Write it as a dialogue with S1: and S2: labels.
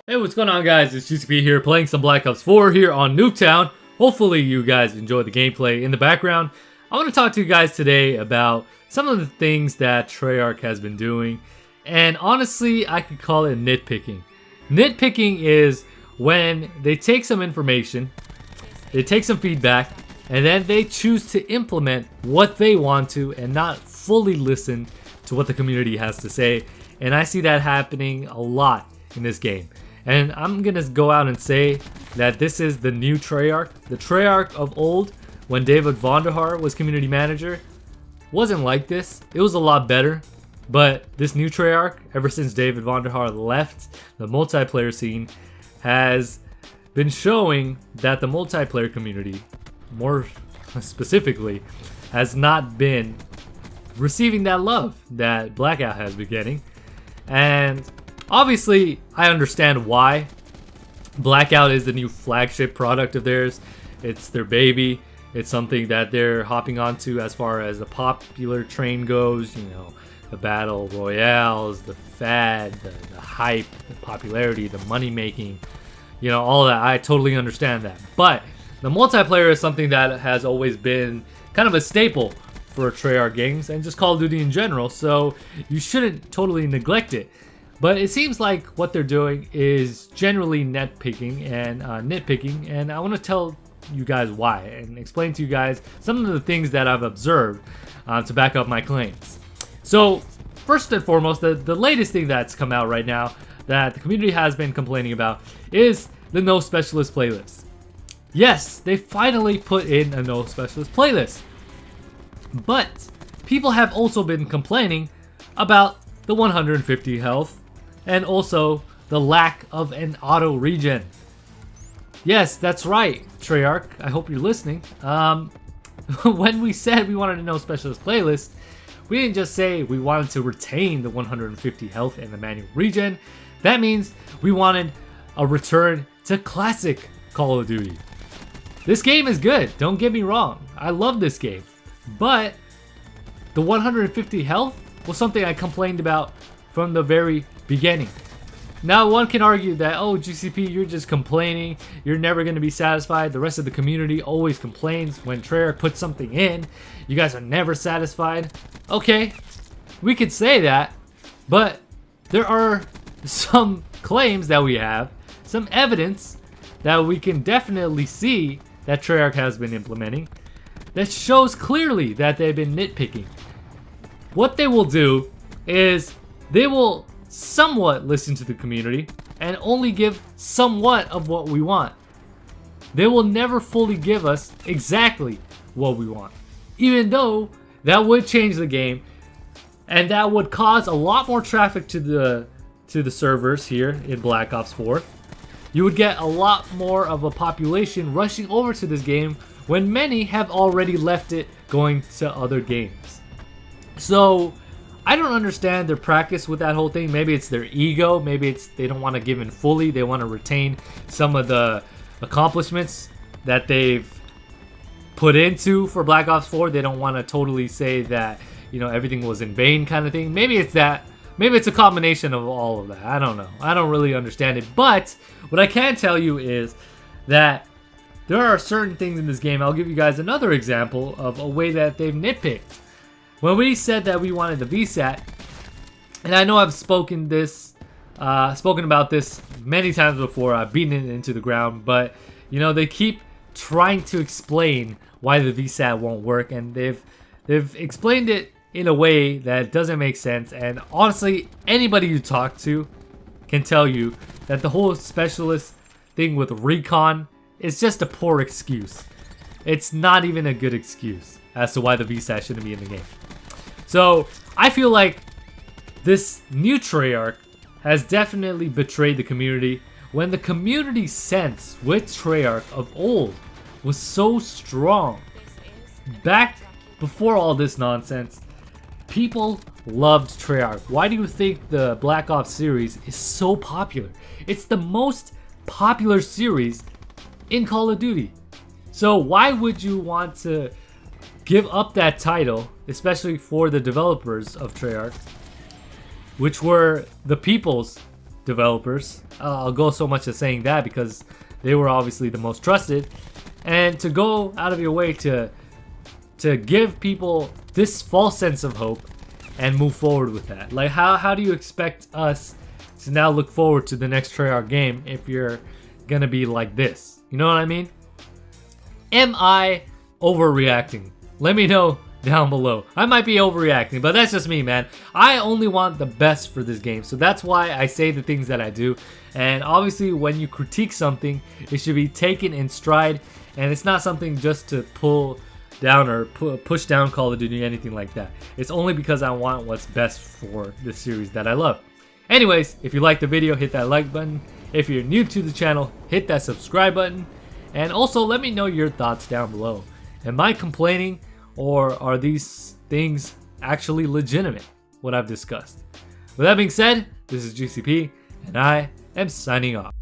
S1: Hey, what's going on, guys? It's GCP here playing some Black Ops 4 here on Nuketown. Hopefully you guys enjoy the gameplay in the background. I want to talk to you guys today about some of the things that Treyarch has been doing. And honestly, I could call it nitpicking. Nitpicking is when they take some information, they take some feedback, and then they choose to implement what they want to and not fully listen to what the community has to say. And I see that happening a lot in this game. And I'm gonna go out and say that this is the new Treyarch. The Treyarch of old, when David Vonderhaar was community manager, wasn't like this. It was a lot better. But this new Treyarch, ever since David Vonderhaar left the multiplayer scene, has been showing that the multiplayer community, more specifically, has not been receiving that love that Blackout has been getting. And obviously, I understand why. Blackout is the new flagship product of theirs. It's their baby. It's something that they're hopping onto as far as the popular train goes. You know, the battle royales, the fad, the hype, the popularity, the money making. You know, all that. I totally understand that. But the multiplayer is something that has always been kind of a staple for Treyarch games and just Call of Duty in general. So you shouldn't totally neglect it. But it seems like what they're doing is generally nitpicking, and I want to tell you guys why and explain to you guys some of the things that I've observed to back up my claims. So first and foremost, the latest thing that's come out right now that the community has been complaining about is the No Specialist playlist. Yes, they finally put in a No Specialist playlist, but people have also been complaining about the 150 health and also the lack of an auto regen. Yes, that's right, Treyarch. I hope you're listening. When we said we wanted a No Specialist playlist, we didn't just say we wanted to retain the 150 health and the manual regen. That means we wanted a return to classic Call of Duty. This game is good, don't get me wrong. I love this game. But the 150 health was something I complained about from the very beginning. Now one can argue that, oh, GCP, you're just complaining, you're never going to be satisfied. The rest of the community always complains when Treyarch puts something in. You guys are never satisfied. Okay, we could say that, but there are some claims that we have, some evidence that we can definitely see that Treyarch has been implementing that shows clearly that they've been nitpicking. What they will do is they will somewhat listen to the community and only give somewhat of what we want. They will never fully give us exactly what we want, even though that would change the game and that would cause a lot more traffic to the servers here in Black Ops 4. You would get a lot more of a population rushing over to this game when many have already left it going to other games. So I don't understand their practice with that whole thing. Maybe it's their ego. Maybe it's they don't want to give in fully. They want to retain some of the accomplishments that they've put into for Black Ops 4. They don't want to totally say that, you know, everything was in vain kind of thing. Maybe it's that. Maybe it's a combination of all of that. I don't know. I don't really understand it. But what I can tell you is that there are certain things in this game. I'll give you guys another example of a way that they've nitpicked. When we said that we wanted the VSAT, and I know I've spoken about this many times before, I've beaten it into the ground, but you know, they keep trying to explain why the VSAT won't work, and they've explained it in a way that doesn't make sense. And honestly, anybody you talk to can tell you that the whole specialist thing with recon is just a poor excuse. It's not even a good excuse as to why the VSAT shouldn't be in the game. So I feel like this new Treyarch has definitely betrayed the community when the community sense with Treyarch of old was so strong. Back before all this nonsense, people loved Treyarch. Why do you think the Black Ops series is so popular? It's the most popular series in Call of Duty. So why would you want to give up that title, especially for the developers of Treyarch, which were the people's developers. I'll go so much as saying that because they were obviously the most trusted. And to go out of your way to give people this false sense of hope and move forward with that. Like, how do you expect us to now look forward to the next Treyarch game if you're gonna be like this? You know what I mean? Am I overreacting? Let me know down below. I might be overreacting, but that's just me, man. I only want the best for this game, so that's why I say the things that I do. And obviously, when you critique something, it should be taken in stride, and it's not something just to pull down or push down Call of Duty, anything like that. It's only because I want what's best for the series that I love. Anyways, if you liked the video, hit that like button. If you're new to the channel, hit that subscribe button. And also, let me know your thoughts down below. Am I complaining, or are these things actually legitimate, what I've discussed? With that being said, this is GCP, and I am signing off.